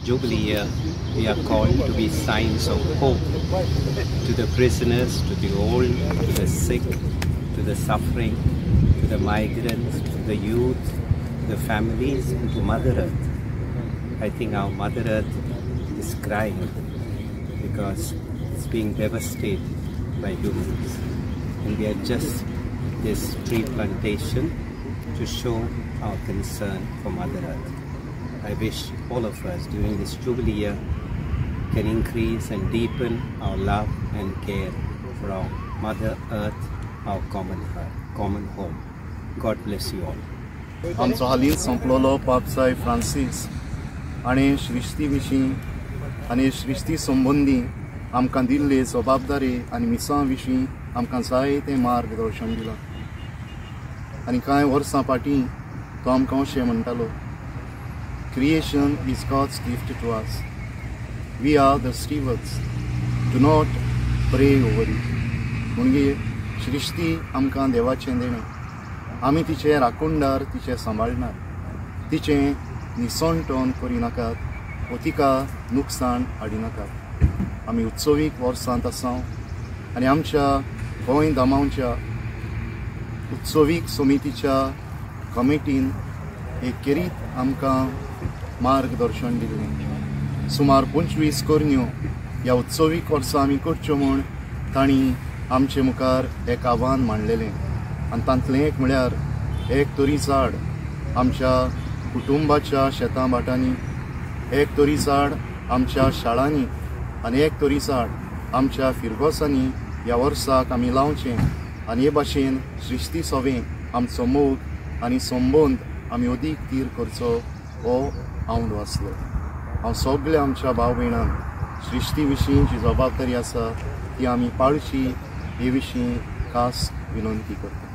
Jubilee year, we are called to be signs of hope to the prisoners, to the old, to the sick, to the suffering, to the migrants, to the youth, to the families, and to Mother Earth. I think our Mother Earth is crying because it's being devastated by humans. And we are just this tree plantation to show our concern for Mother Earth. I wish all of us during this Jubilee year can increase and deepen our love and care for our Mother Earth, our common home. God bless you all. आमचो हालींच संपलोलो पापसाय Francis आनी श्रिस्ती विशीं आनी श्रिस्ती संबंदी आमकां दिल्ले जबाबदारी आनी मिसां विशीं आमकां जायतें मार्गदर्शन दिलां. आनी कांय वर्सां फाटीं तो आमकां अशें म्हणटालो, Creation is God's gift to us. We are the stewards. Do not pray over it. म्हणजे सृष्टी आमकां देवाचें देणें. आमी तिचे राखणदार, तिचे सांबाळणार. तिचें निसंटोन करिनाकात वा तिका नुकसाण हाडिनाकात. आमी उत्सवीक वर्सांत आसा आनी आमच्या गोंय धामांच्या उत्सवीक समितीच्या कमिटीन एकेरीत आमकां मार्गदर्शन दिल्लें. सुमार 25 करण्यो ह्या उत्सवीक वर्सां आमी करच्यो म्हूण तांणी आमचे मुखार एक आव्हान मांडलेलें. आनी तांतलें एक म्हळ्यार एक तरी झाड आमच्या कुटुंबाच्या शेतां भाटांनी, एक तरी झाड आमच्या शाळांनी आनी एक तरी झाड आमच्या फिरगोसांनी ह्या वर्साक आमी लावचें. आनी हे भाशेन सृश्टी सवें आमचो मोग आनी संबंद आमी अदीक तीर करचो हो हांव आसलो. हांव सगळ्या आमच्या भाव भयणांक सृश्टी विशीं जी जबाबदारी आसा ती आमी पाळची हे विशीं खास विनंती करता.